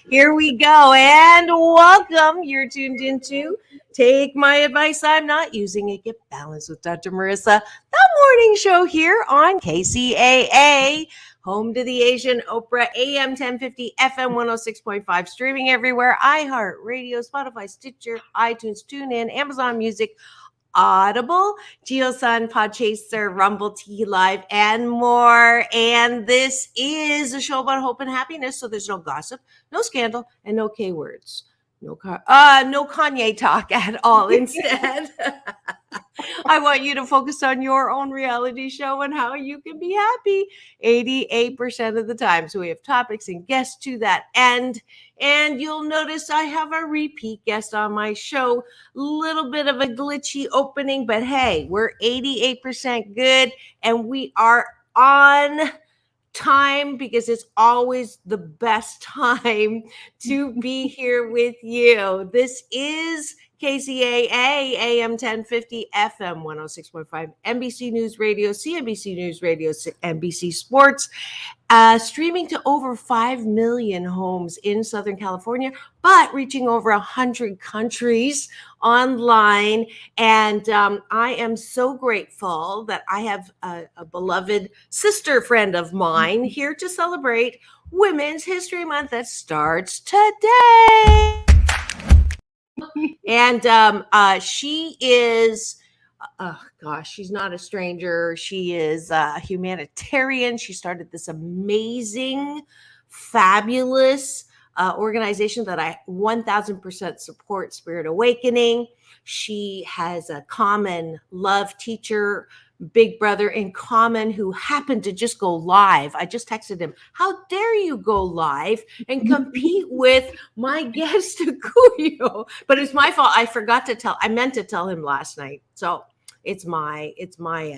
Here we go, and welcome. You're tuned into Take My Advice. I'm not using it. Get balanced with Dr. Marissa, the morning show here on KCAA, home to the Asian Oprah, AM 1050, FM 106.5, streaming everywhere, iHeartRadio, Spotify, Stitcher, iTunes, TuneIn, Amazon Music, Audible, GeoSun, Podchaser, Rumble, T Live, and more. And this is a show about hope and happiness. So there's no gossip, no scandal, and no K words. No Kanye talk at all. Instead, I want you to focus on your own reality show and how you can be happy 88% of the time. So we have topics and guests to that end. And you'll notice I have a repeat guest on my show. Little bit of a glitchy opening, but hey, we're 88% good and we are on time because it's always the best time to be here with you. This is KCAA, AM 1050, FM 106.5, NBC News Radio, CNBC News Radio, NBC Sports, streaming to over 5 million homes in Southern California, but reaching over 100 countries online. And I am so grateful that I have a beloved sister friend of mine here to celebrate Women's History Month that starts today. And she is, she's not a stranger. She is a humanitarian. She started this amazing, fabulous organization that I 1000% support, Spirit Awakening. She has a common love teacher, big brother in common, who happened to just go live. I just texted him, how dare you go live and compete with my guest Akuyo? But it's my fault. I meant to tell him last night. So it's my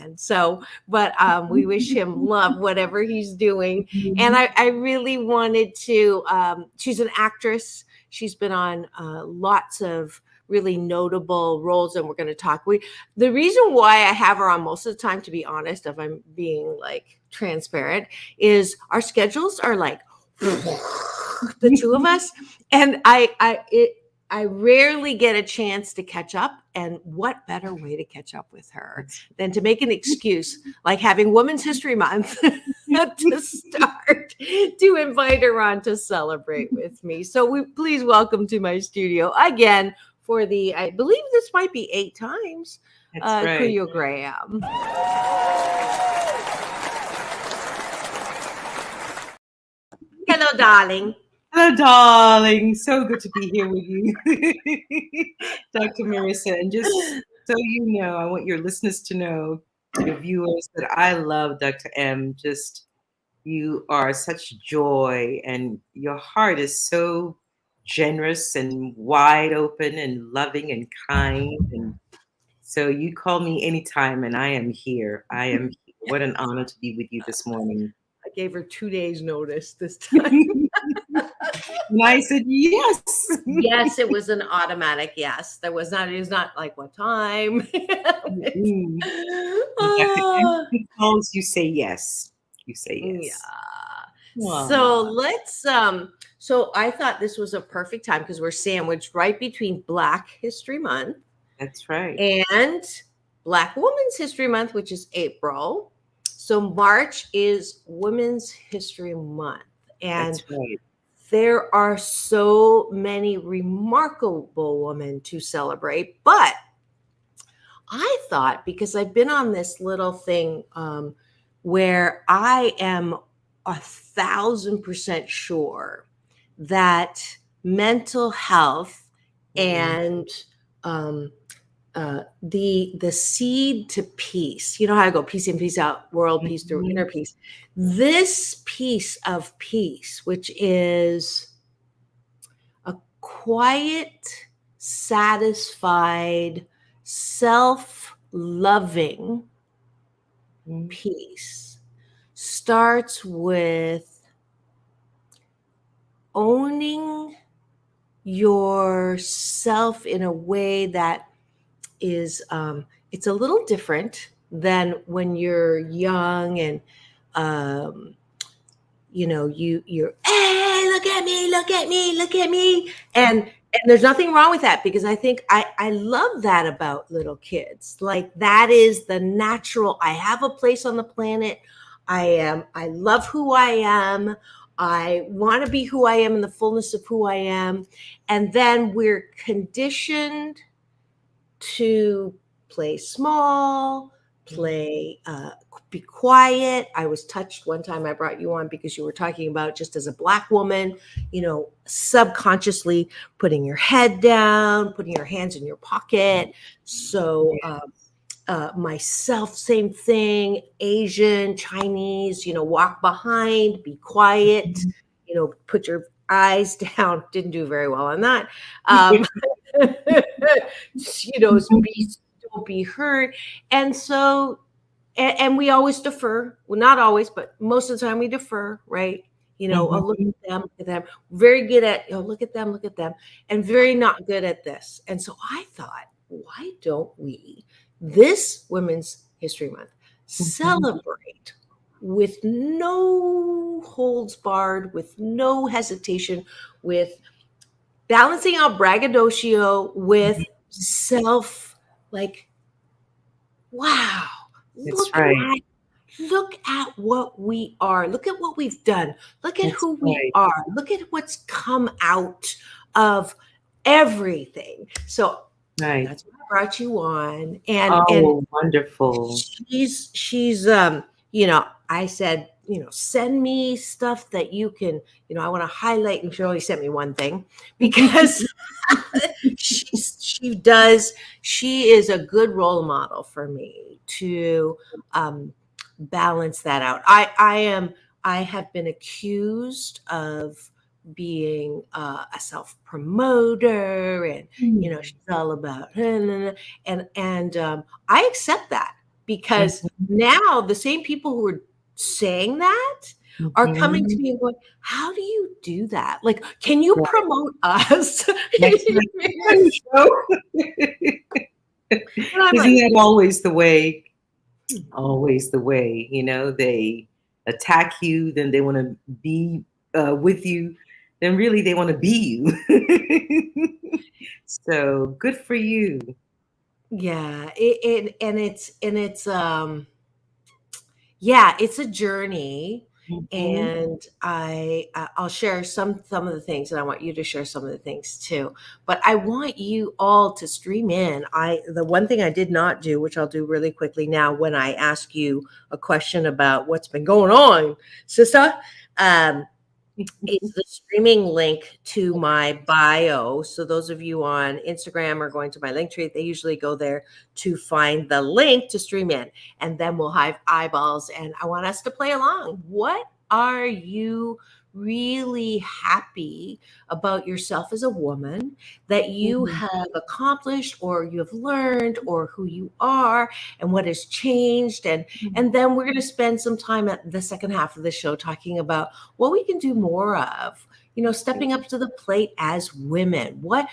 end. So, but we wish him love, whatever he's doing. And I really wanted to, she's an actress. She's been on lots of really notable roles, and we're going to talk. The reason why I have her on most of the time, to be honest, if I'm being like transparent, is our schedules are like the two of us, and I rarely get a chance to catch up. And what better way to catch up with her than to make an excuse like having Women's History Month to start, to invite her on to celebrate with me. So please welcome to my studio again for I believe this might be 8 times, Akuyoe Graham. Hello, darling. Hello, darling. So good to be here with you, Dr. Marissa. And just so you know, I want your listeners to know, your viewers, that I love Dr. M. Just, you are such joy, and your heart is so generous and wide open and loving and kind. And so you call me anytime, and I am here. I am here. What an honor to be with you this morning. I gave her 2 days notice this time. And I said, yes. Yes, it was an automatic yes. It was not like, what time? Calls, you say yes. You say yes. Yeah. Wow. So let's, so I thought this was a perfect time because we're sandwiched right between Black History Month. That's right. And Black Women's History Month, which is April. So March is Women's History Month. And that's right. There are so many remarkable women to celebrate. But I thought, because I've been on this little thing where I am 1,000% sure that mental health and the seed to peace, you know how I go, peace in, peace out, world peace through inner peace. This piece of peace, which is a quiet, satisfied, self-loving peace, starts with owning yourself in a way that is it's a little different than when you're young and you're, hey, look at me, look at me, look at me. And there's nothing wrong with that, because I think I love that about little kids. Like, that is the natural. I have a place on the planet. I love who I am. I want to be who I am in the fullness of who I am. And then we're conditioned to play small, be quiet. I was touched one time. I brought you on because you were talking about, just as a Black woman, subconsciously putting your head down, putting your hands in your pocket. So myself, same thing. Asian, Chinese, walk behind, be quiet, put your eyes down. Didn't do very well on that. Don't be hurt. And so, and we always defer. Well, not always, but most of the time we defer, right? Oh, look at them. Very good at, look at them, and very not good at this. And so I thought, why don't we, this Women's History Month, celebrate with no holds barred, with no hesitation, with balancing out braggadocio with self, like, wow, look at what we are. Look at what we've done. Look at who we are. Look at what's come out of everything. So that's why I brought you on. And wonderful. She's I said, send me stuff that you can, I want to highlight. And she only sent me one thing, because she is a good role model for me to balance that out. I have been accused of being a self-promoter, and she's all about, and I accept that, because now the same people who are saying that are coming to me and going, how do you do that? Like, can you promote us? Isn't that always the way? Always the way, they attack you, then they want to be with you, then really they want to be you. So good for you. Yeah, it's a journey. And I'll share some of the things, and I want you to share some of the things too. But I want you all to stream in. The one thing I did not do, which I'll do really quickly now, when I ask you a question about what's been going on, sister, it's the streaming link to my bio. So those of you on Instagram are going to my link tree. They usually go there to find the link to stream in, and then we'll have eyeballs. And I want us to play along. What are you really happy about yourself as a woman that you have accomplished, or you have learned, or who you are and what has changed? And then we're going to spend some time at the second half of the show talking about what we can do more of, stepping up to the plate as women. What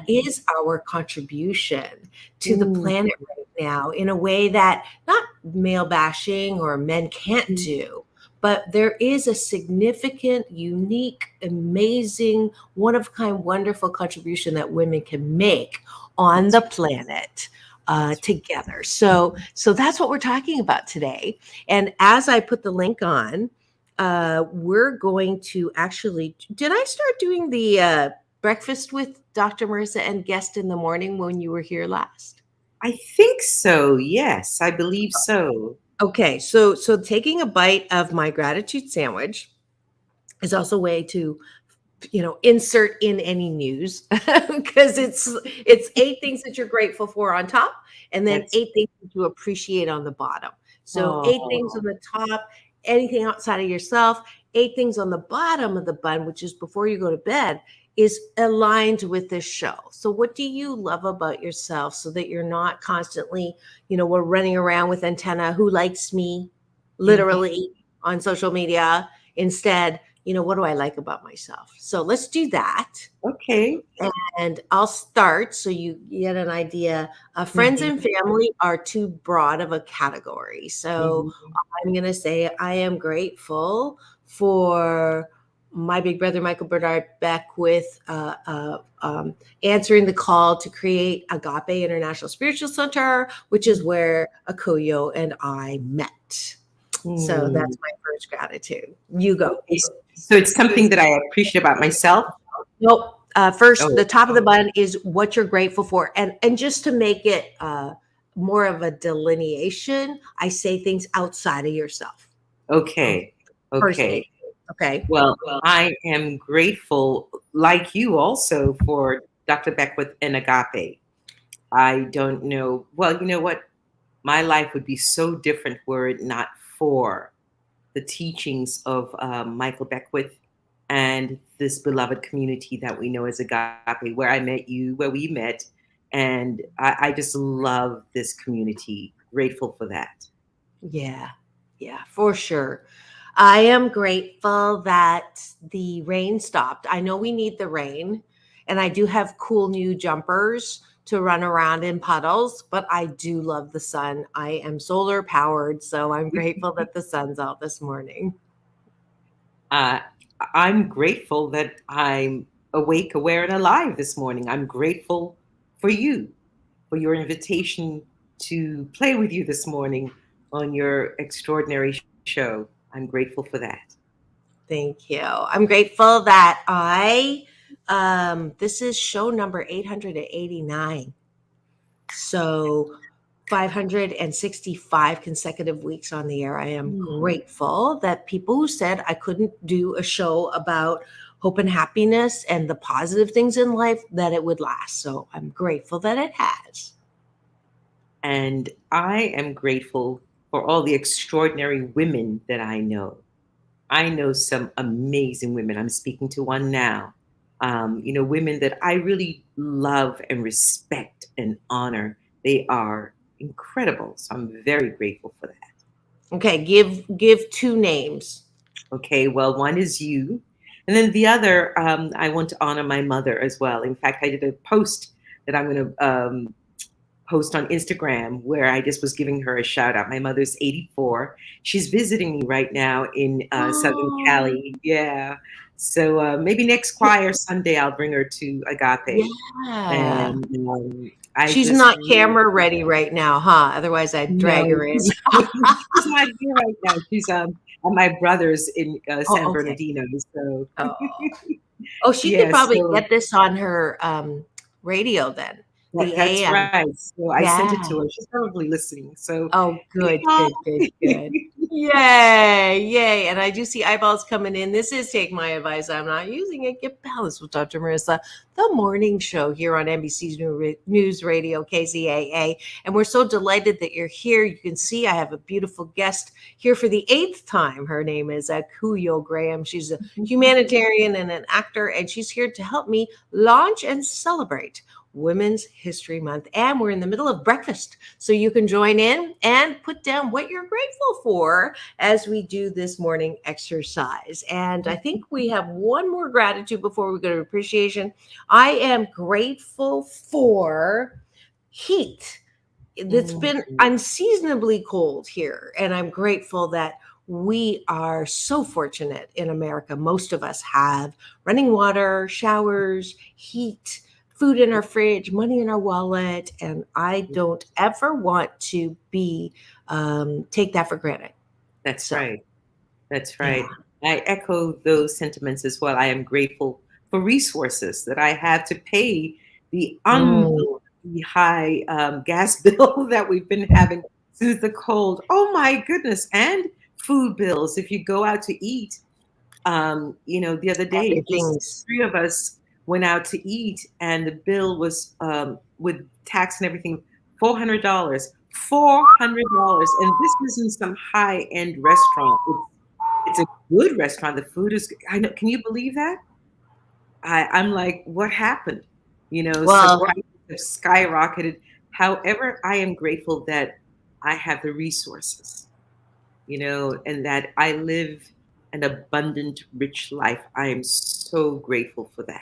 is our contribution to the planet right now, in a way that not male bashing or men can't do, but there is a significant, unique, amazing, one-of-a-kind, wonderful contribution that women can make on the planet together. So that's what we're talking about today. And as I put the link on, we're going to actually, did I start doing the breakfast with Dr. Marissa and guest in the morning when you were here last? I think so. Yes, I believe so. Okay, so taking a bite of my gratitude sandwich is also a way to, insert in any news, because it's 8 things that you're grateful for on top, and then 8 things that you appreciate on the bottom. So 8 things on the top, anything outside of yourself. 8 things on the bottom of the bun, which is before you go to bed, is aligned with this show. So what do you love about yourself, so that you're not constantly, we're running around with antenna, who likes me, literally on social media. Instead, what do I like about myself? So let's do that. Okay. And I'll start so you get an idea. Friends and family are too broad of a category. So I'm going to say I am grateful for my big brother, Michael Bernard Beckwith, answering the call to create Agape International Spiritual Center, which is where Akuyo and I met. So that's my first gratitude. You go. Okay, so it's something that I appreciate about myself. Nope. First, Oh, the top of the button is what you're grateful for, and just to make it more of a delineation, I say things outside of yourself. okay. First Okay. aid. Okay. Well, I am grateful, like you also, for Dr. Beckwith and Agape. I don't know. Well, you know what? My life would be so different were it not for the teachings of Michael Beckwith and this beloved community that we know as Agape, where I met you, where we met. And I just love this community. Grateful for that. Yeah. Yeah, for sure. I am grateful that the rain stopped. I know we need the rain, and I do have cool new jumpers to run around in puddles, but I do love the sun. I am solar powered, so I'm grateful that the sun's out this morning. Uh, I'm grateful that I'm awake, aware, and alive this morning. I'm grateful for you, for your invitation to play with you this morning on your extraordinary show. I'm grateful for that. Thank you. I'm grateful that this is show number 889. So 565 consecutive weeks on the air. I am grateful that people who said I couldn't do a show about hope and happiness and the positive things in life, that it would last. So I'm grateful that it has. And I am grateful for all the extraordinary women that I know. I know some amazing women. I'm speaking to one now. Women that I really love and respect and honor. They are incredible. So I'm very grateful for that. Okay, give two names. Okay, well, one is you. And then the other, I want to honor my mother as well. In fact, I did a post that I'm going to post on Instagram where I just was giving her a shout out. My mother's 84. She's visiting me right now in Southern Oh, Cali. Yeah. So maybe next choir Sunday I'll bring her to Agape. yeah. And I She's just not camera ready right now, huh? Otherwise, I'd drag no, her in. she's not here right now. She's at my brother's in San Oh, okay. Bernardino. So Oh. Oh, she could yeah, probably so get this on her radio then. The that's AM. right. So I sent it Yeah. to her. She's probably listening. So Oh, good, yeah. good, good, good. Yay, yay. And I do see eyeballs coming in. This is Take My Advice. I'm not using it. Get balanced with Dr. Marissa, the morning show here on NBC's News Radio, KZAA. And we're so delighted that you're here. You can see I have a beautiful guest here for the 8th time. Her name is Akuyoe Graham. She's a humanitarian and an actor, and she's here to help me launch and celebrate Women's History Month. And we're in the middle of breakfast. So you can join in and put down what you're grateful for as we do this morning exercise. And I think we have one more gratitude before we go to appreciation. I am grateful for heat. It's been unseasonably cold here. And I'm grateful that we are so fortunate in America. Most of us have running water, showers, heat, food in our fridge, money in our wallet, and I don't ever want to be take that for granted. That's So right. That's yeah. right. I echo those sentiments as well. I am grateful for resources that I have to pay the Mm. unbelievably high gas bill that we've been having since the cold. Oh my goodness. And food bills. If you go out to eat, the other day, just Everything's three of us went out to eat, and the bill was with tax and everything $400. $400, and this isn't some high end restaurant. It's a good restaurant. The food is. I know. Can you believe that? I'm like, what happened? So well, prices have skyrocketed. However, I am grateful that I have the resources, and that I live an abundant, rich life. I am so grateful for that.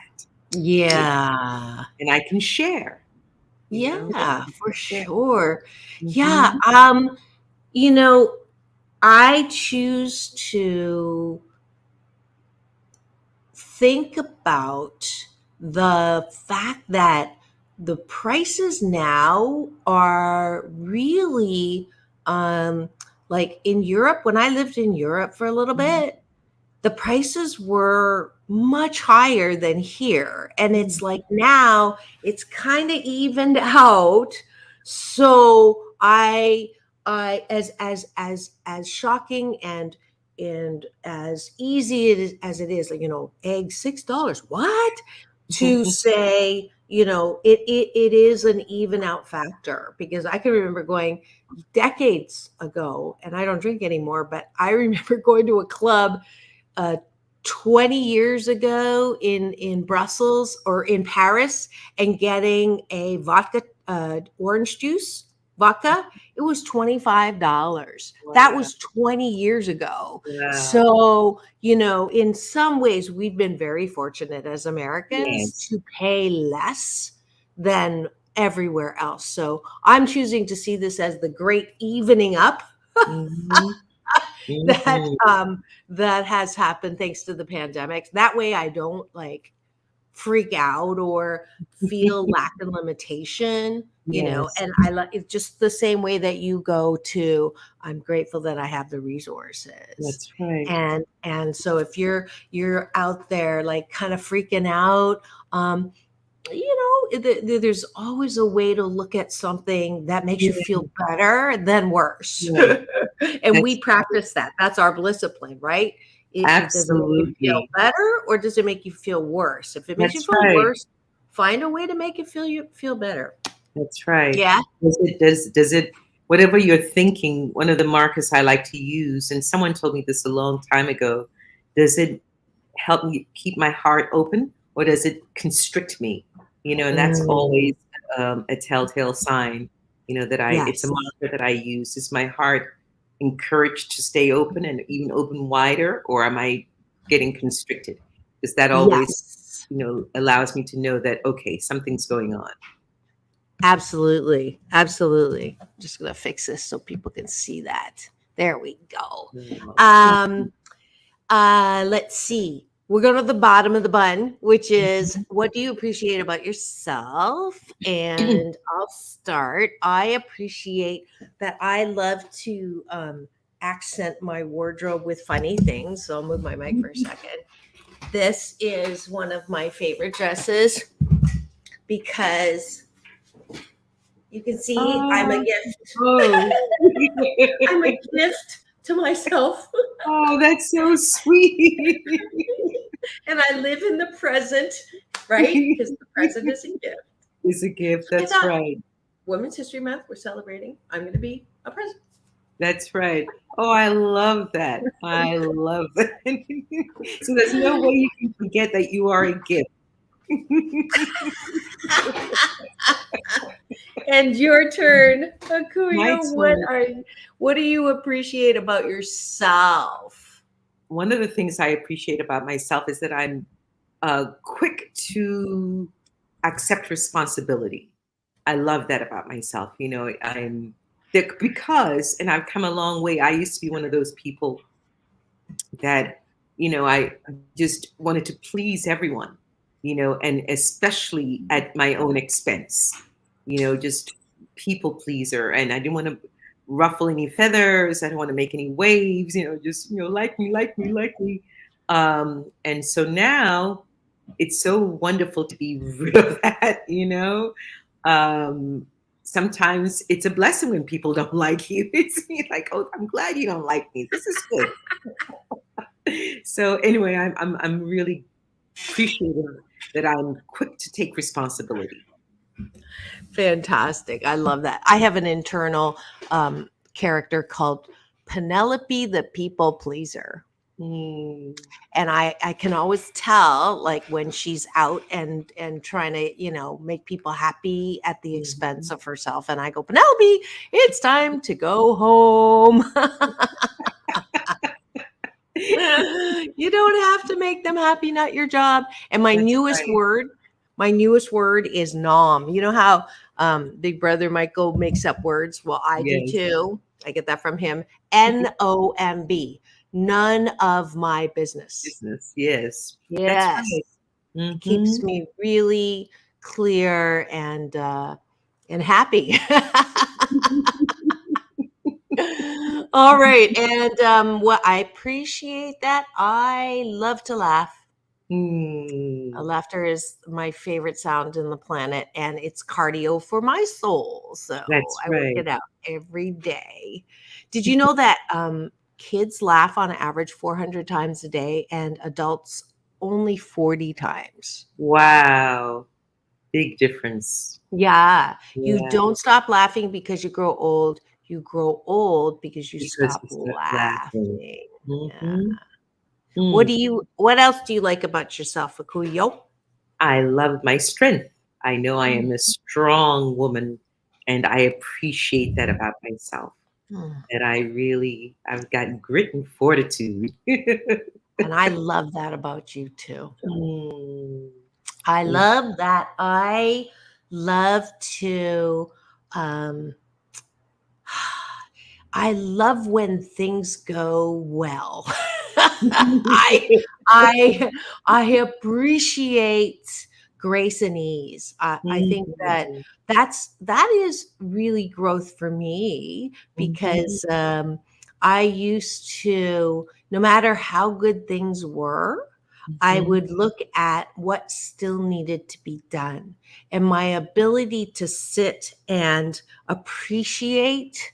You know, yeah. and I can share, Yeah, I for can share. sure. Yeah. Mhm. You know, I choose to think about the fact that the prices now are really like in Europe. When I lived in Europe for a little bit, the prices were much higher than here. And it's like now it's kind of evened out. So I as shocking and as easy as it is, like, eggs $6. What? To say, it is an even out factor, because I can remember going decades ago, and I don't drink anymore, but I remember going to a club 20 years ago in Brussels or in Paris and getting a vodka orange juice vodka. It was $25. That Wow. was 20 years ago. Wow. So, in some ways we've been very fortunate as Americans Yes. to pay less than everywhere else. So I'm choosing to see this as the great evening up Mhm. that Mhm. that has happened thanks to the pandemic. That way I don't freak out or feel lack and limitation, Yes, and I like it's just the same way that you go to, I'm grateful that I have the resources. that's right. And so if you're out there like kind of freaking out, there's always a way to look at something that makes you Yeah, feel better than worse. right. And we That's practice that. That's our discipline, right? Does it make you feel absolutely. better, or does it make you feel worse? If it makes you That's feel right. worse, find a way to make it feel better. That's right. Yeah. Does it whatever you're thinking, one of the markers I like to use, and someone told me this a long time ago, does it help me keep my heart open, or does it constrict me? And that's Mm, always a telltale sign, that it's a yes. marker that I use. Is my heart encouraged to stay open and even open wider, or am I getting constricted? Because that always, Yes. allows me to know that, okay, something's going on. Absolutely. Absolutely. Just gonna fix this so people can see that. There we go. Wow. Um, let's see. We're going to the bottom of the bun, which is, what do you appreciate about yourself? And I'll start. I appreciate that I love to accent my wardrobe with funny things. So I'll move my mic for a second. This is one of my favorite dresses because you can see I'm a Oh, gift. oh. I'm a gift to myself. Oh, that's so sweet. And I live in the present, right? Because the present is a gift. It's a gift. So I That's thought, right. Women's History Month, we're celebrating. I'm going to be a present. That's right. Oh, I love that. I love that. So there's no way you can forget that you are a gift. And your turn, My Akuyo. turn. What do you appreciate about yourself? One of the things I appreciate about myself is that I'm quick to accept responsibility. I love that about myself. I'm because, and I've come a long way. I used to be one of those people that, I just wanted to please everyone, and especially at my own expense, just people pleaser. And I didn't want to ruffle any feathers. I don't want to make any waves, just, like me, like me, like me. And so now it's so wonderful to be rid of that. Um, Sometimes it's a blessing when people don't like you. It's like, oh, I'm glad you don't like me. This is good. So anyway, I'm really appreciative that I'm quick to take responsibility. Fantastic. I love that. I have an internal character called Penelope the People Pleaser. Mm, And I can always tell, like, when she's out and trying to make people happy at the expense mhm. of herself, and I go, Penelope, it's time to go home. You don't have to make them happy, not your job. And That's right. my newest word is nom. You know how big brother Michael makes up words? Well, I do Yes. too. I get that from him. NOMB. none of my business. Yes. That's Yes. right. Mm-hmm. Keeps me really clear and happy. All right. And what I appreciate that. I love to laugh. Laughter is my favorite sound in the planet, and it's cardio for my soul. So That's I work right. it out every day. Did you know that kids laugh on average 400 times a day and adults only 40 times? Wow. Big difference. Yeah. You Yeah. don't stop laughing because you grow old. You grow old because you Because stop we start laughing. laughing. Yeah. Mm-hmm. What else do you like about yourself, Akuyo? I love my strength. I know I am a strong woman, and I appreciate that about myself. Mm. That I've got grit and fortitude. And I love that about you too. Mm. I love that. I love to um I love when things go well. I I I appreciate grace and ease. I think that Mhm. that is really growth for me Mhm. because I used to, no matter how good things were, I Mhm. would look at what still needed to be done, and my ability to sit and appreciate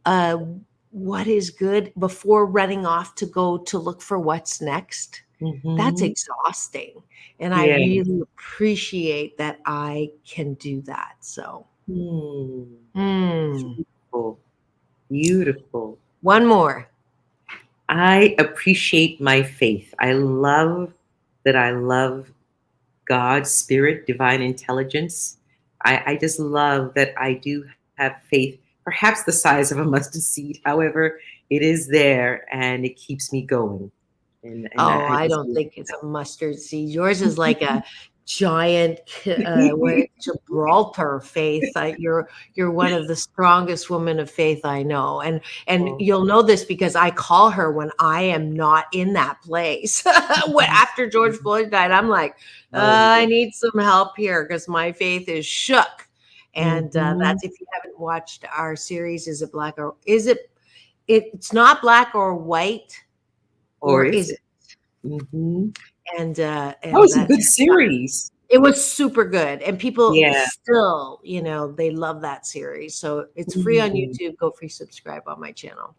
uh, what is good before running off to go to look for what's next. That's Mhm. exhausting. And I Yeah. really appreciate that I can do that. So, Hmm. mm. Beautiful. Beautiful. One more. I appreciate my faith. I love God, spirit, divine intelligence. I just love that I do have faith, perhaps the size of a mustard seed. However, it is there and it keeps me going. And Oh, I I just don't think it's a mustard seed. Yours is like a giant what, Gibraltar faith. You're one of the strongest women of faith I know, and Oh, you'll know this because I call her when I am not in that place. After George Floyd died, I'm like, oh, I need some help here because my faith is shook. And mhm. that's, if you haven't watched our series, is it black or is it? It's not black or white, Or or is is it? Hmm. That and was a that good series. it was super good, and people Yeah. still, they love that series. So it's free on Mhm. YouTube. Go free subscribe on my channel.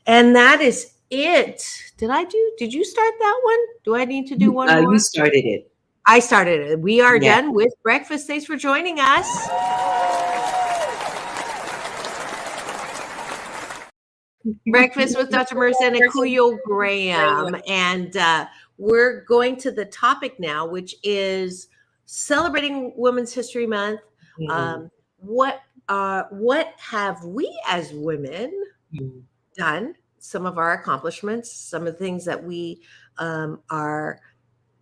And that is it. Did you start that one? Do I need to do one You more? started it. I started it. We are Yeah. done with breakfast. Thanks for joining us. Breakfast with Dr. Marissa and Akuyo Graham. And we're going to the topic now, which is celebrating Women's History Month. Mhm. Um, what have we as women Mhm. done? Some of our accomplishments, some of the things that we are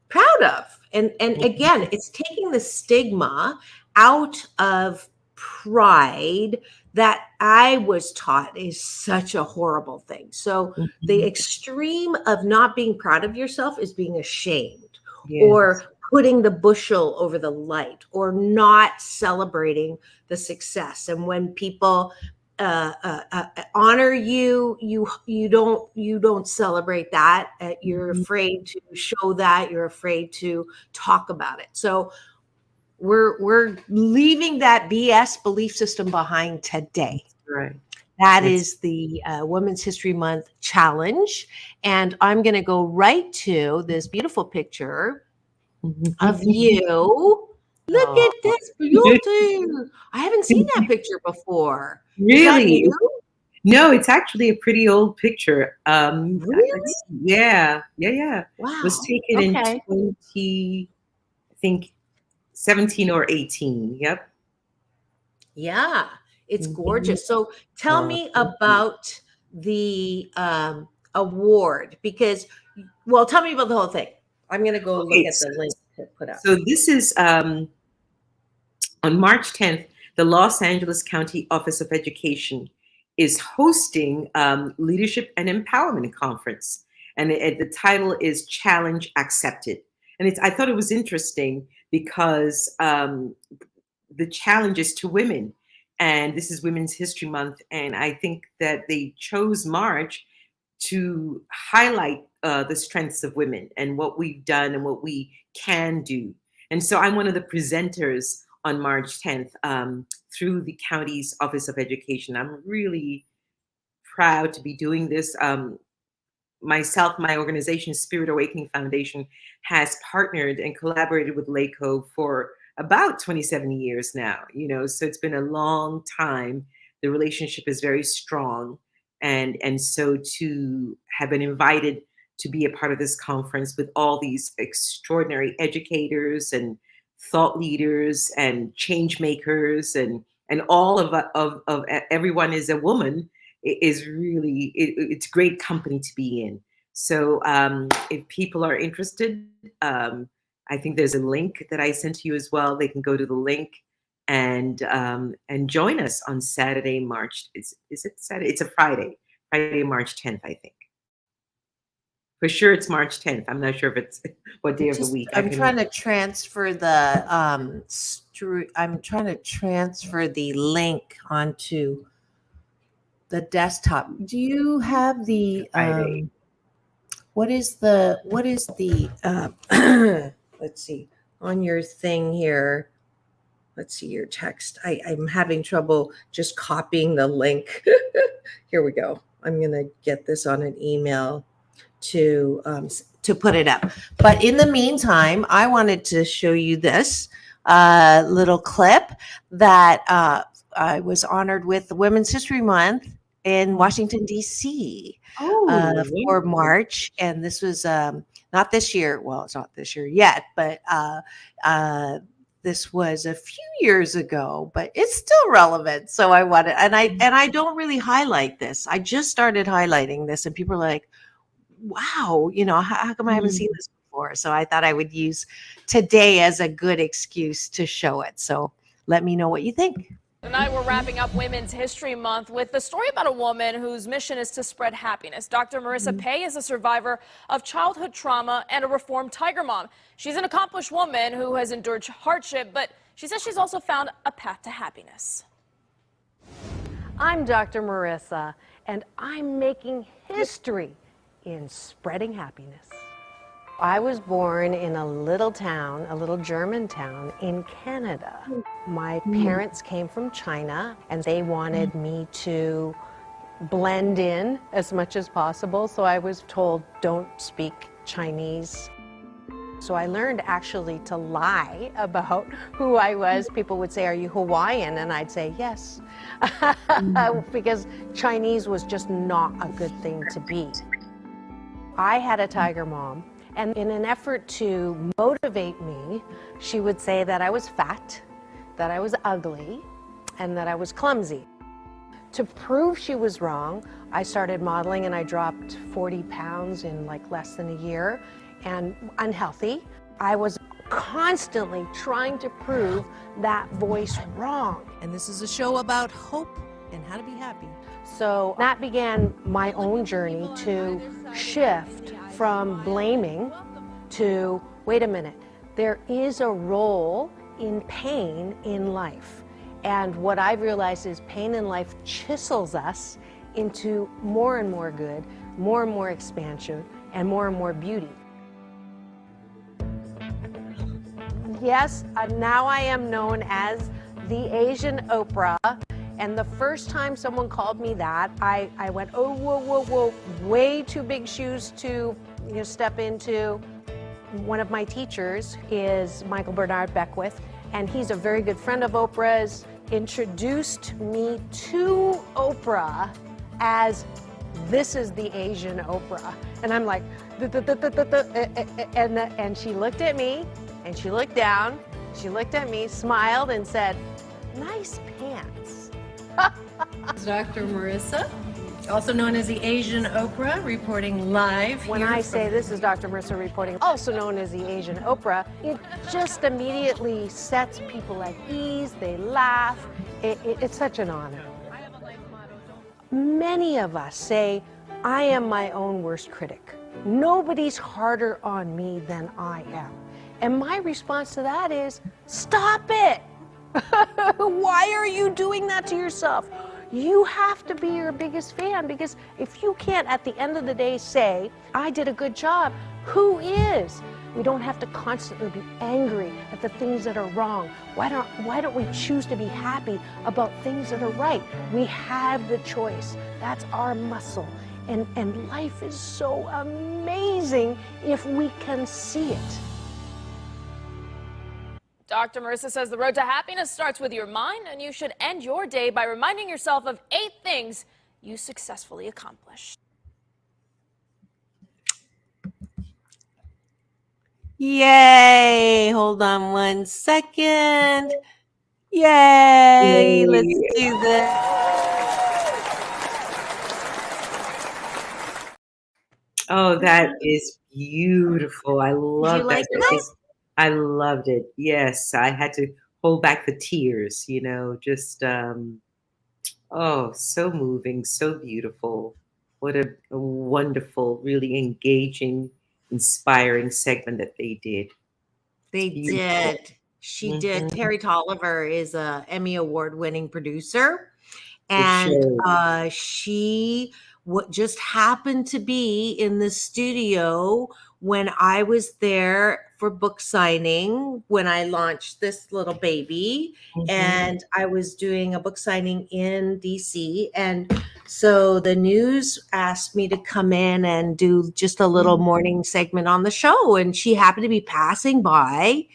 proud of. And again, it's taking the stigma out of pride that I was taught is such a horrible thing. So the Mhm. extreme of not being proud of yourself is being ashamed, Yes. or putting the bushel over the light, or not celebrating the success. And when people honor you, you don't celebrate that. You're Mhm. afraid to show that. You're afraid to talk about it. So we're leaving that BS belief system behind today. That's right. That That's is the Women's History Month challenge, and I'm going to go right to this beautiful picture of you. Look oh, at this beauty. I haven't seen that picture before. Is that really? new? No, it's actually a pretty old picture. Really? Let's see. Yeah, yeah, yeah. It was Wow. taken in Okay. 20, I think 17 or 18. Yep. Yeah, it's Mhm. gorgeous. So tell Oh, me thank you. about the award because, well, tell me about the whole thing. I'm going to go look Okay, at the link to put up. so this is on March 10th, the Los Angeles County Office of Education is hosting Leadership and Empowerment Conference. And the title is Challenge Accepted. And I thought it was interesting because the challenges to women. And this is Women's History Month. And I think that they chose March to highlight the strengths of women and what we've done and what we can do. And so I'm one of the presenters on March 10th through the county's Office of Education. I'm really proud to be doing this. Myself, my organization, Spirit Awakening Foundation, has partnered and collaborated with LACO for about 27 years now. So it's been a long time. The relationship is very strong. And so to have been invited to be a part of this conference with all these extraordinary educators and thought leaders and change makers and all of everyone is a woman is really, it's great company to be in. So if people are interested, I think there's a link that I sent to you as well. They can go to the link and join us on Saturday, March. Is it Saturday? It's a Friday, March 10th, I think. For sure, it's March 10th. I'm not sure if it's what day of the week. I'm trying to transfer the I'm trying to transfer the link onto the desktop. Do you have the what is the let's see on your thing here? Let's see your text. I'm having trouble just copying the link. Here we go. I'm gonna get this on an email to put it up. But in the meantime, I wanted to show you this little clip that I was honored with Women's History Month in Washington, D.C. For March. And this was not this year. Well, it's not this year yet, but this was a few years ago, but it's still relevant. So I wanted, and I don't really highlight this. I just started highlighting this, and people are like, wow, how come I haven't seen this before? So I thought I would use today as a good excuse to show it. So let me know what you think. Tonight, we're wrapping up Women's History Month with the story about a woman whose mission is to spread happiness. Dr. Marissa Pei is a survivor of childhood trauma and a reformed tiger mom. She's an accomplished woman who has endured hardship, but she says she's also found a path to happiness. I'm Dr. Marissa, and I'm making history in spreading happiness. I was born in a little town, a little German town in Canada. My parents came from China, and they wanted me to blend in as much as possible. So I was told, don't speak Chinese. So I learned actually to lie about who I was. People would say, are you Hawaiian? And I'd say, yes, because Chinese was just not a good thing to be. I had a tiger mom, and in an effort to motivate me, she would say that I was fat, that I was ugly, and that I was clumsy. To prove she was wrong, I started modeling, and I dropped 40 pounds in like less than a year, and unhealthy. I was constantly trying to prove that voice wrong. And this is a show about hope and how to be happy. So that began my own journey to shift from blaming to, wait a minute, there is a role in pain in life. And what I've realized is pain in life chisels us into more and more good, more and more expansion, and more beauty. Yes, now I am known as the Asian Oprah. And the first time someone called me that, I went, oh, whoa, way too big shoes to step into. One of my teachers is Michael Bernard Beckwith, and he's a very good friend of Oprah's, introduced me to Oprah as, this is the Asian Oprah. And I'm like, and she looked at me, and she looked down, she looked at me, smiled, and said, nice pants. Dr. Marissa, also known as the Asian Oprah, reporting live. When I say this is Dr. Marissa reporting, also known as the Asian Oprah, it just immediately sets people at ease. They laugh. It's such an honor. Many of us say, I am my own worst critic. Nobody's harder on me than I am. And my response to that is, stop it. Why are you doing that to yourself? You have to be your biggest fan, because if you can't at the end of the day say, I did a good job, who is? We don't have to constantly be angry at the things that are wrong. Why don't we choose to be happy about things that are right? We have the choice. That's our muscle. And life is so amazing if we can see it. Dr. Marissa says the road to happiness starts with your mind, and you should end your day by reminding yourself of 8 things you successfully accomplished. Yay! Hold on one second. Yay! Let's do this. Oh, that is beautiful. I love like that. that? I loved it. Yes, I had to hold back the tears, just oh, so moving, so beautiful. What a wonderful, really engaging, inspiring segment that they did. They Beautiful. did. She did. Terry Tolliver is a Emmy Award-winning producer, and she just happened to be in the studio when I was there for book signing when I launched this little baby, and I was doing a book signing in DC, and so the news asked me to come in and do just a little morning segment on the show, and she happened to be passing by.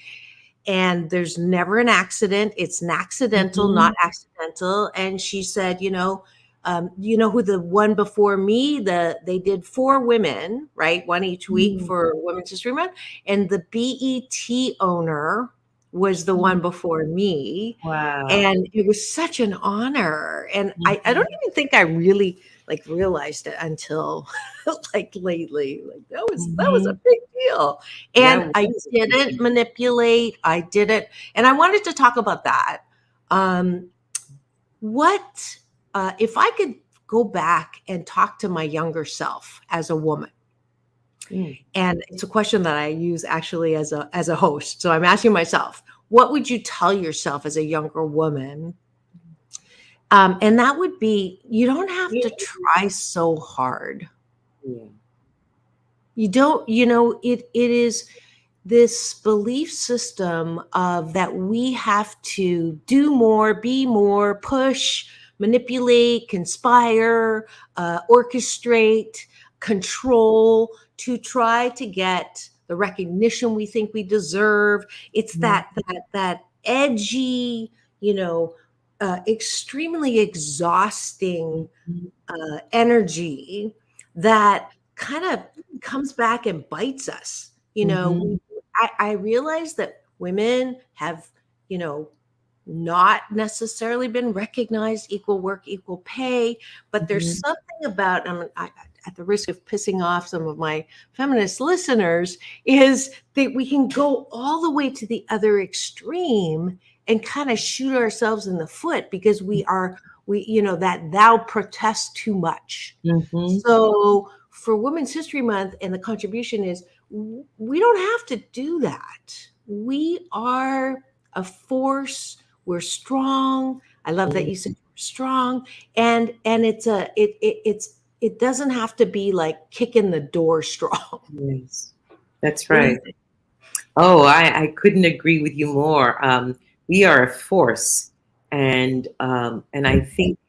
And there's never an accident. It's an accidental, not accidental. And she said, you know who the one before me, they did 4 women, right? One each week for Women's History Month. And the BET owner was the one before me. Wow. And it was such an honor. And I don't even think I really realized it until lately. That was a big deal. And I didn't manipulate. I didn't. And I wanted to talk about that. What if I could go back and talk to my younger self as a woman? And it's a question that I use actually as a host. So I'm asking myself, what would you tell yourself as a younger woman? And that would be, you don't have to try so hard. You don't, it is this belief system of that we have to do more, be more, push, manipulate, conspire, orchestrate, control to try to get the recognition we think we deserve. It's that edgy, extremely exhausting energy that kind of comes back and bites us. I realize that women have, not necessarily been recognized equal work, equal pay, but there's something about, at the risk of pissing off some of my feminist listeners, is that we can go all the way to the other extreme and kind of shoot ourselves in the foot because that thou protest too much. So for Women's History Month, and the contribution is, we don't have to do that. We are a force. We're strong. I love that you said we're strong, and it doesn't have to be like kicking the door strong. Yes, that's right. Oh, I couldn't agree with you more. We are a force, and I think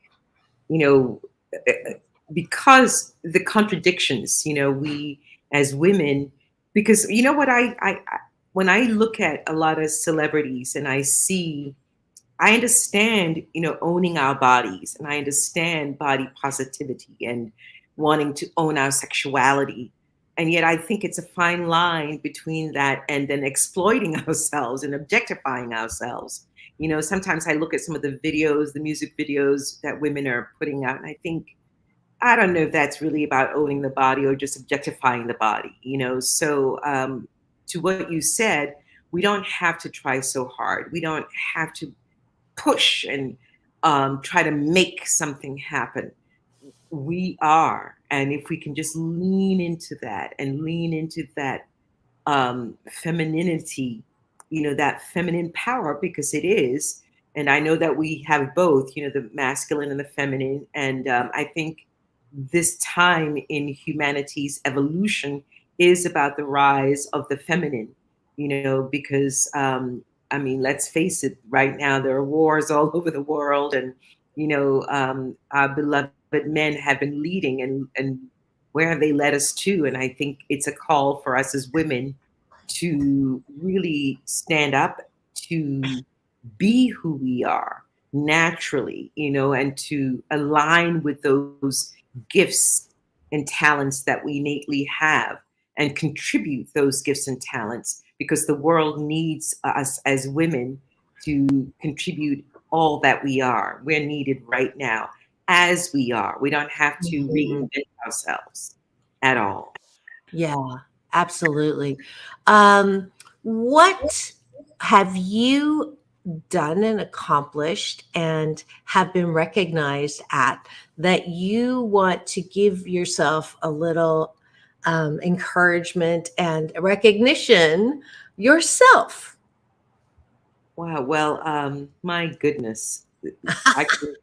because the contradictions, we as women, because what I when I look at a lot of celebrities and I understand, owning our bodies, and I understand body positivity and wanting to own our sexuality. And yet I think it's a fine line between that and then exploiting ourselves and objectifying ourselves. Sometimes I look at some of the videos, the music videos that women are putting out, and I think, I don't know if that's really about owning the body or just objectifying the body, So to what you said, we don't have to try so hard. We don't have to push and try to make something happen. we are. And if we can just lean into that and lean into that femininity, that feminine power, because it is. And I know that we have both, the masculine and the feminine. And I think this time in humanity's evolution is about the rise of the feminine, because, I mean, let's face it, right now there are wars all over the world. And, our beloved men have been leading, and where have they led us to? And I think it's a call for us as women to really stand up, to be who we are naturally, and to align with those gifts and talents that we innately have, and contribute those gifts and talents, because the world needs us as women to contribute all that we are. We're needed right now as we are. We don't have to reinvent ourselves at all. Yeah, absolutely. What have you done and accomplished and have been recognized at that you want to give yourself a little encouragement and recognition yourself? Wow. Well, my goodness, I could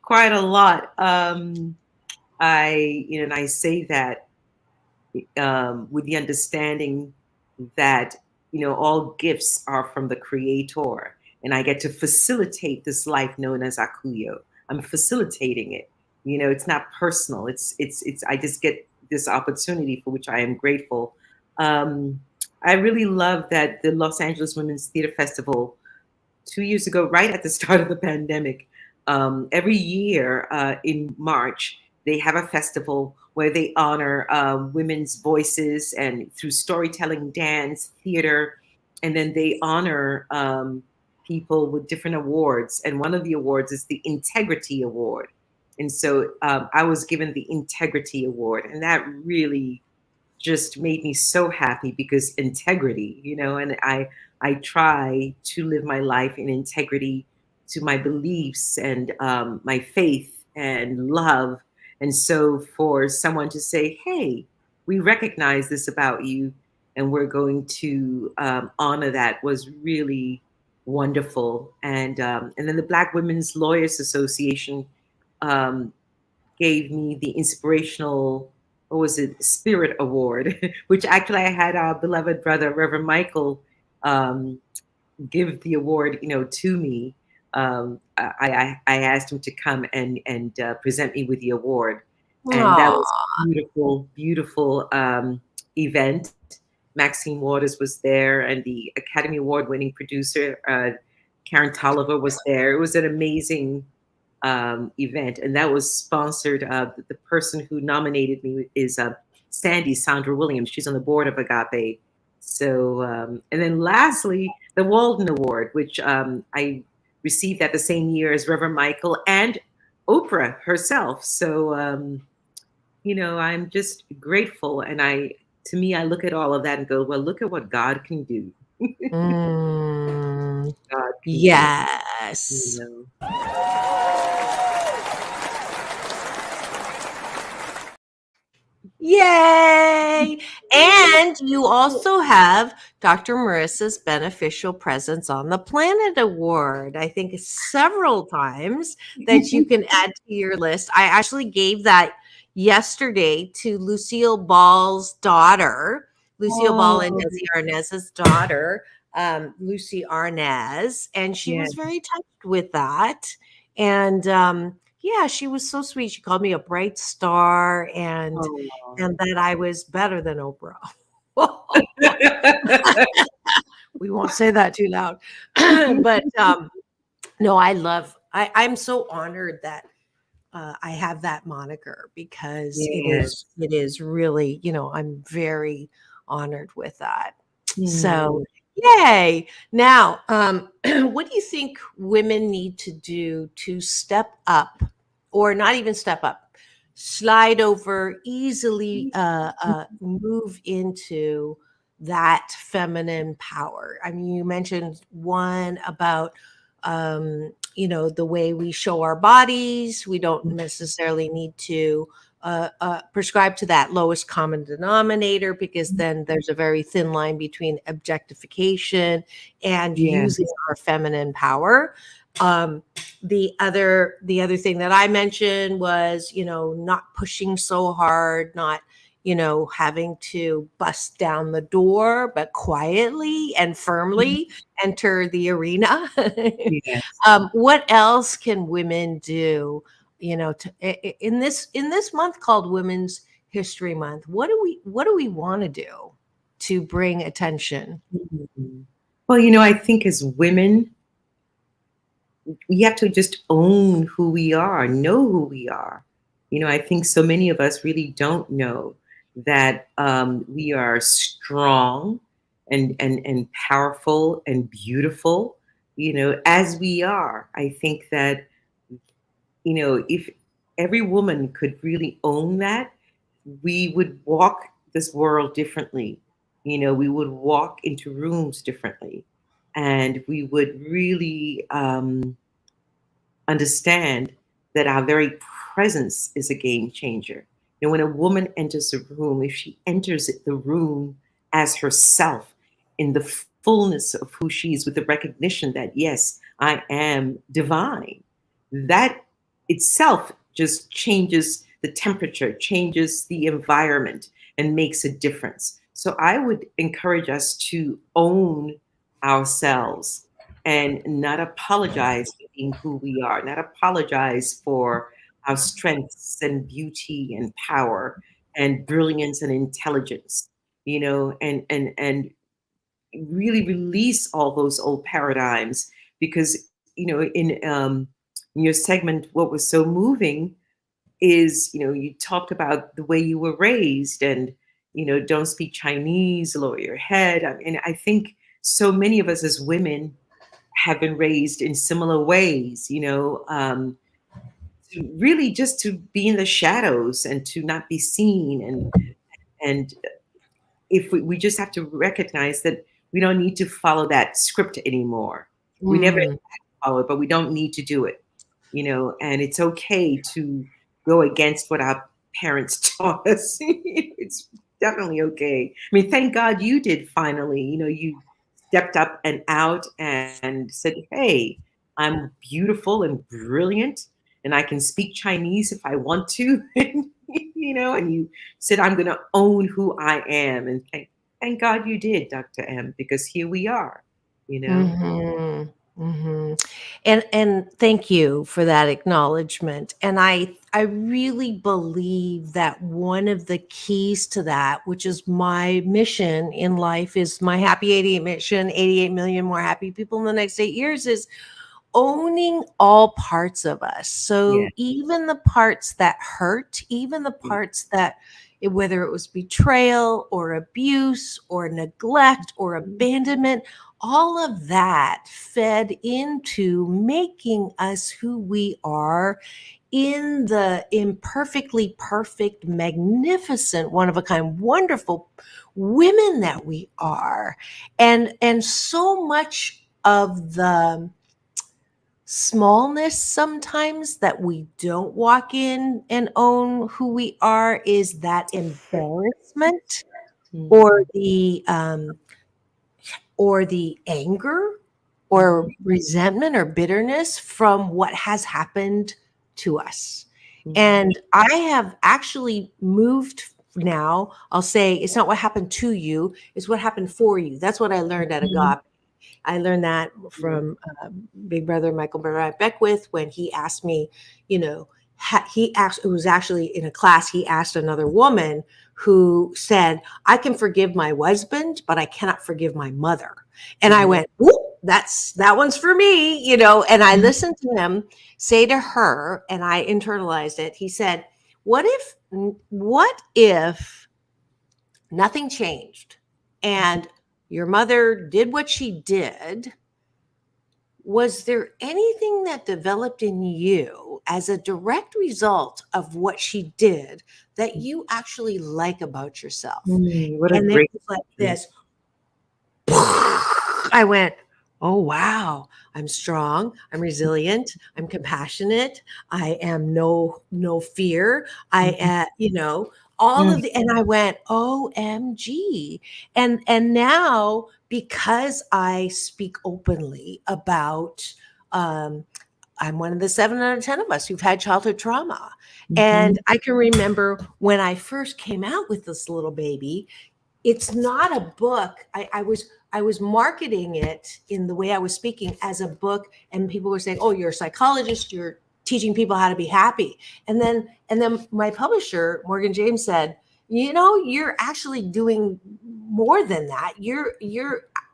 quite a lot. And I say that with the understanding that all gifts are from the Creator, and I get to facilitate this life known as Akuyo. I'm facilitating it. It's not personal. It's. I just get this opportunity for which I am grateful. Um, I really love that the Los Angeles Women's Theater Festival 2 years ago, right at the start of the pandemic, every year in March, they have a festival where they honor women's voices, and through storytelling, dance, theater, and then they honor people with different awards. And one of the awards is the Integrity Award. And so I was given the Integrity Award, and that really just made me so happy, because integrity, and I try to live my life in integrity to my beliefs and my faith and love. And so for someone to say, hey, we recognize this about you, and we're going to honor that, was really wonderful. And then the Black Women's Lawyers Association um, gave me the inspirational, what was it, Spirit Award, which actually I had our beloved brother, Reverend Michael, um, give the award, to me. I asked him to come and present me with the award, and that was Aw. a beautiful, beautiful event. Maxine Waters was there, and the Academy Award winning producer Karen Tolliver was there. It was an amazing event, and that was sponsored. The person who nominated me is Sandra Williams. She's on the board of Agape. So, and then lastly, the Walden Award, which I received at the same year as Reverend Michael and Oprah herself. So, I'm just grateful, and to me, I look at all of that and go, well, look at what God can do. Mm, God can do, yes. you know. Yay! And you also have Dr. Marissa's Beneficial Presence on the Planet Award. I think several times that you can add to your list. I actually gave that yesterday to Lucille Ball's daughter, Lucille Ball and Oh, Desi Arnaz's daughter, Lucy Arnaz, and she yeah. was very touched with that. And yeah, she was so sweet. She called me a bright star, and Oh. that I was better than Oprah. We won't say that too loud. But no, I'm so honored that I have that moniker, because Yes. it is really, I'm very honored with that. So Mm. yay. Now, what do you think women need to do to step up, or not even step up, slide over, easily move into that feminine power? I mean, you mentioned one about the way we show our bodies. We don't necessarily need to prescribe to that lowest common denominator, because then there's a very thin line between objectification and Yeah. using our feminine power. The other thing that I mentioned was, not pushing so hard, not, having to bust down the door, but quietly and firmly enter the arena. Yes. What else can women do, in this month called Women's History Month? What do we want to do to bring attention? Well, I think as women, we have to just own who we are, know who we are. I think so many of us really don't know that we are strong and powerful and beautiful, as we are. I think that, if every woman could really own that, we would walk this world differently. We would walk into rooms differently, and we would really understand that our very presence is a game changer. When a woman enters a room, if she enters the room as herself, in the fullness of who she is, with the recognition that, yes, I am divine, that itself just changes the temperature, changes the environment, and makes a difference. So I would encourage us to own ourselves and not apologize for being who we are, not apologize for our strengths and beauty and power and brilliance and intelligence, and really release all those old paradigms. Because, in your segment, what was so moving is, you talked about the way you were raised, and, don't speak Chinese, lower your head. I think so many of us as women have been raised in similar ways, to really just to be in the shadows and to not be seen. And if we just have to recognize that we don't need to follow that script anymore. We never had to follow it, but we don't need to do it, and it's okay to go against what our parents taught us. It's definitely okay. I mean, thank God you did finally, you stepped up and out and said, hey, I'm beautiful and brilliant, and I can speak Chinese if I want to. And you said, I'm going to own who I am. And thank God you did, Dr. M, because here we are, And thank you for that acknowledgement. And I really believe that one of the keys to that, which is my mission in life, is my happy 88 mission, 88 million more happy people in the next 8 years, is owning all parts of us. So Yeah. even the parts that hurt, even the parts that, whether it was betrayal or abuse or neglect or abandonment, all of that fed into making us who we are, in the imperfectly perfect, magnificent, one of a kind, wonderful women that we are. And so much of the smallness sometimes that we don't walk in and own who we are is that embarrassment, or the anger or resentment or bitterness from what has happened to us. And I have actually moved now. I'll say it's not what happened to you, it's what happened for you. That's what I learned at Agape. I learned that from Big Brother Michael Bernard Beckwith, when he asked me, he asked, it was actually in a class, he asked another woman who said, I can forgive my husband, but I cannot forgive my mother. And I went, whoop, that one's for me, and I listened to him say to her, and I internalized it. He said, what if nothing changed and your mother did what she did? Was there anything that developed in you as a direct result of what she did that you actually like about yourself? What a And it great was like this. I went, Oh, wow. I'm strong. I'm resilient. I'm compassionate. I am no fear. I all Mm. of the, and I went, OMG. And now because I speak openly about um I'm one of the 7 out of 10 of us who've had childhood trauma. Mhm. And I can remember when I first came out with this little baby, it's not a book. I was marketing it in the way I was speaking as a book, and people were saying, "Oh, you're a psychologist. You're teaching people how to be happy." And then my publisher, Morgan James, said, you're actually doing more than that. You're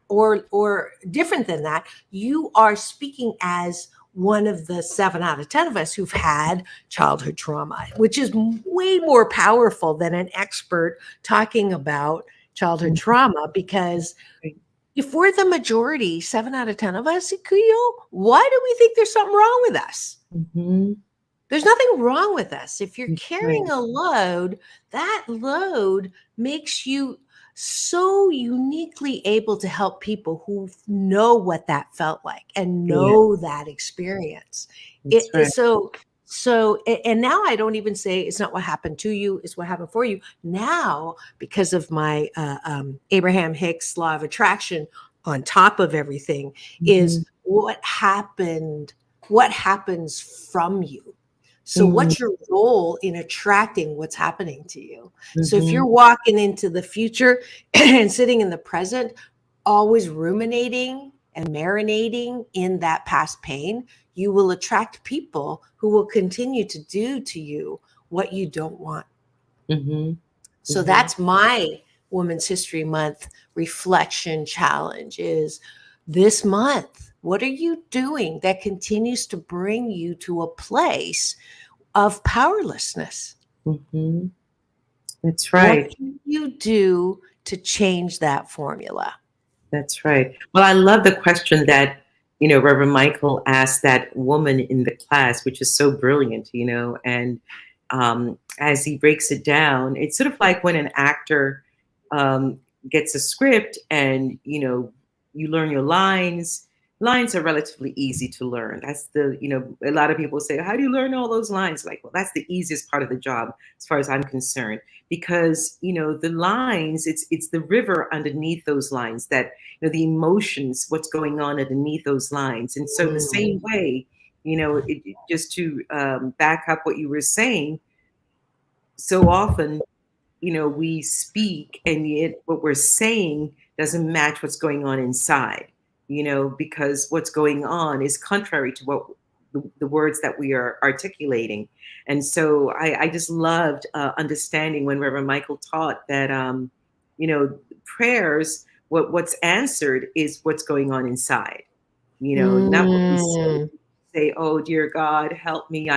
or different than that. You are speaking as one of the 7 out of 10 of us who've had childhood trauma, which is way more powerful than an expert talking about childhood trauma, because if we're the majority, 7 out of 10 of us, Akuyo, why do we think there's something wrong with us? Mhm. There's nothing wrong with us. If you're That's carrying right. a load, that load makes you so uniquely able to help people who know what that felt like and Yeah, know that experience. that's right. And now I don't even say it's not what happened to you, it's what happened for you. Now, because of my Abraham Hicks law of attraction, on top of everything, is Mhm. what happens from you. So Mm. what's your role in attracting what's happening to you? So if Mhm. you're walking into the future and sitting in the present, always ruminating and marinating in that past pain, you will attract people who will continue to do to you what you don't want. Mhm. So Mhm. that's my Women's History Month reflection challenge is this month, what are you doing that continues to bring you to a place of powerlessness? Mhm. That's What right. can you do to change that formula? That's right. Well, I love the question that, Reverend Michael asked that woman in the class, which is so brilliant, and as he breaks it down, it's sort of like when an actor um, gets a script and, you learn your lines. Lines are relatively easy to learn. A lot of people say, how do you learn all those lines? Like, well, that's the easiest part of the job, as far as I'm concerned, because, the lines, it's the river underneath those lines that the emotions, what's going on underneath those lines. And so, the Mm. same way, just to back up what you were saying, so often, we speak, and yet what we're saying doesn't match what's going on inside, because what's going on is contrary to what the words that we are articulating. And so, I just loved understanding when Reverend Michael taught that, prayers, what's answered is what's going on inside, not what we Mm. say, oh, dear God, help me.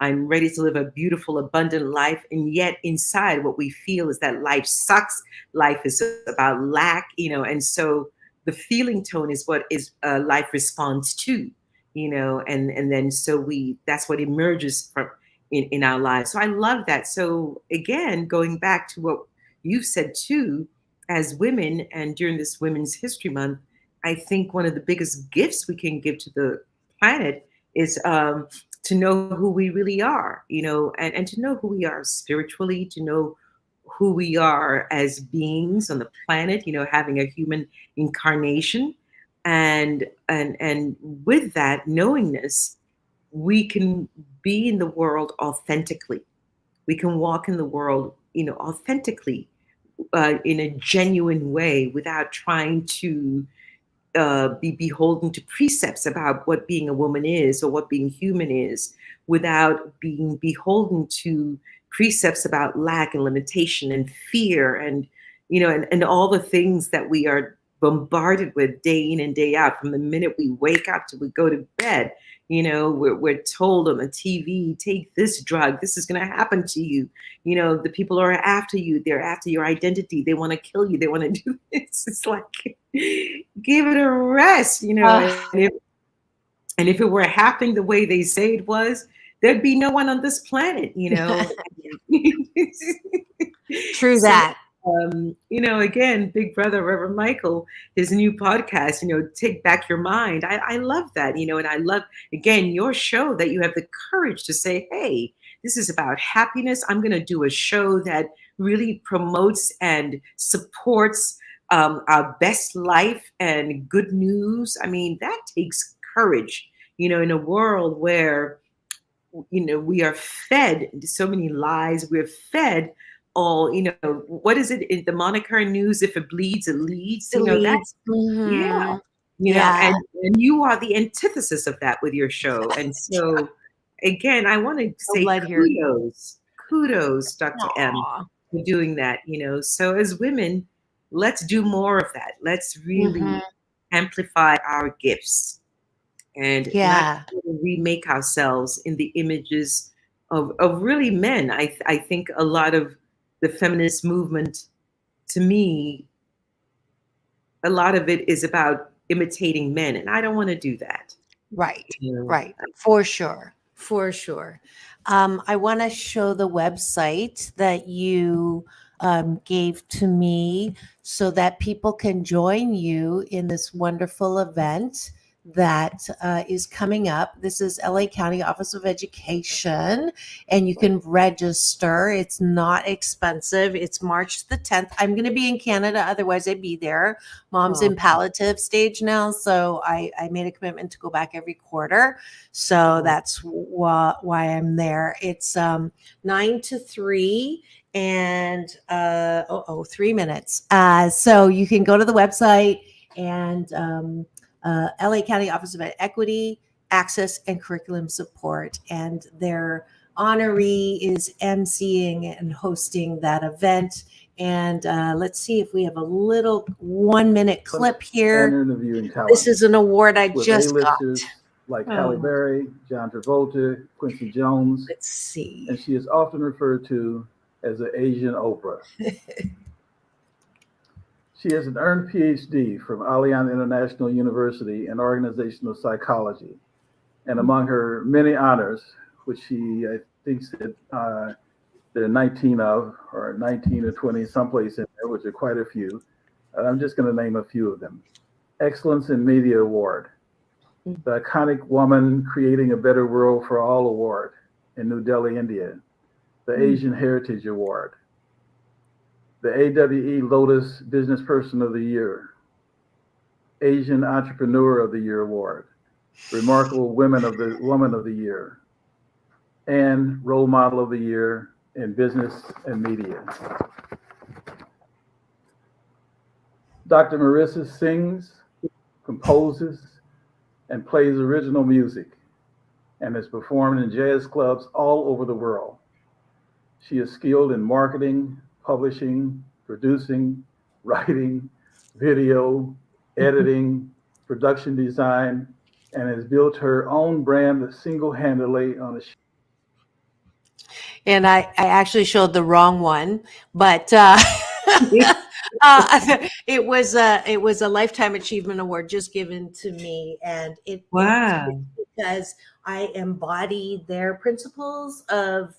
I'm ready to live a beautiful, abundant life. And yet inside what we feel is that life sucks. Life is about lack, and so the feeling tone is what is life responds to, and then so that's what emerges from in our lives. So I love that. So again, going back to what you've said too, as women and during this Women's History Month, I think one of the biggest gifts we can give to the planet is to know who we really are, and to know who we are spiritually, to know who we are as beings on the planet, having a human incarnation. And with that knowingness, we can be in the world authentically. We can walk in the world, authentically, in a genuine way without trying to be beholden to precepts about what being a woman is or what being human is, without being beholden to precepts about lack and limitation and fear and and all the things that we are bombarded with day in and day out from the minute we wake up till we go to bed. We're told on the TV, take this drug, this is going to happen to you. The people are after you, they're after your identity, they want to kill you, they want to do this. It's like, give it a rest, Ah, and if it were happening the way they say it was, there'd be no one on this planet. true So that. Again, Big Brother, Reverend Michael, his new podcast, Take Back Your Mind. I love that, and I love, again, your show that you have the courage to say, hey, this is about happiness. I'm going to do a show that really promotes and supports our best life and good news. I mean, that takes courage, in a world where, we are fed so many lies. We're fed all, what is it in the moniker news? If it bleeds, it leads. It leads. Yeah, Mhm. Yeah. and you are the antithesis of that with your show. And so, again, I want to So say glad to hear it. kudos, Dr. M, Aw. for doing that. So as women, let's do more of that. Let's really Mhm. amplify our gifts and not Yeah. remake ourselves in the images of really men. I think a lot of the feminist movement, to me, a lot of it is about imitating men, and I don't want to do that. Right. You know, Right. For sure. For sure. I want to show the website that you gave to me so that people can join you in this wonderful event that is coming up. This is LA County Office of Education, and you can register. It's not expensive. It's March the 10th. I'm going to be in Canada, otherwise, I'd be there. Mom's in palliative stage now, so I made a commitment to go back every quarter. So that's why I'm there. It's 9 to 3 and 3 minutes. So you can go to the website and LA County Office of Equity, Access, and Curriculum Support. And their honoree is emceeing and hosting that event. And let's see if we have a little 1-minute clip here. Interviewing talent. This is an award I with just got. A-listers like Halle Berry, John Travolta, Quincy Jones. Let's see. And she is often referred to as the Asian Oprah. She has an earned PhD from Alliance International University in organizational psychology. And among her many honors, which she, I think, said there are 19 of, or 19 or 20 someplace in there, which are quite a few. I'm just going to name a few of them. Excellence in Media Award, the Iconic Woman Creating a Better World for All Award in New Delhi, India, the Asian Heritage Award, the AWE Lotus Business Person of the Year, Asian Entrepreneur of the Year Award, Remarkable Woman of the Year, and Role Model of the Year in Business and Media. Dr. Marissa sings, composes, and plays original music, and has performed in jazz clubs all over the world. She is skilled in marketing, publishing, producing, writing, video, editing, production design, and has built her own brand single-handedly on a And I actually showed the wrong one, but it was a Lifetime Achievement Award just given to me, and it's because I embody their principles of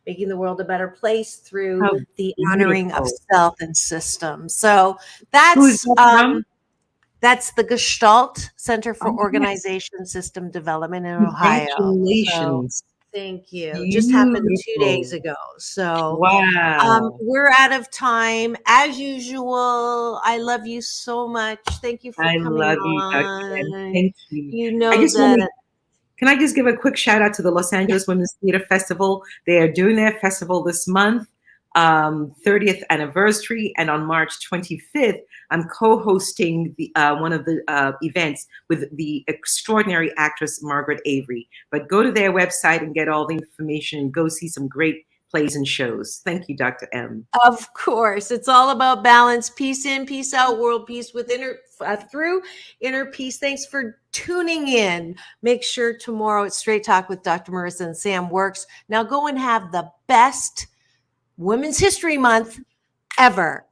making the world a better place through the honoring of self and system. So that's the Gestalt Center for Organization System Development in Ohio. Congratulations. So, thank you. Beautiful. Just happened 2 days ago. So we're out of time. As usual, I love you so much. Thank you for coming on. You, Dr. M. Thank you. You know that. Can I just give a quick shout out to the Los Angeles Women's Theater Festival? They are doing their festival this month, 30th anniversary. And on March 25th, I'm co-hosting one of the events with the extraordinary actress Margaret Avery. But go to their website and get all the information and go see some great plays and shows. Thank you, Dr. M. Of course. It's all about balance, peace in, peace out, world peace with through inner peace. Thanks for tuning in. Make sure tomorrow it's Straight Talk with Dr. Marissa and Sam works. Now go and have the best Women's History Month ever.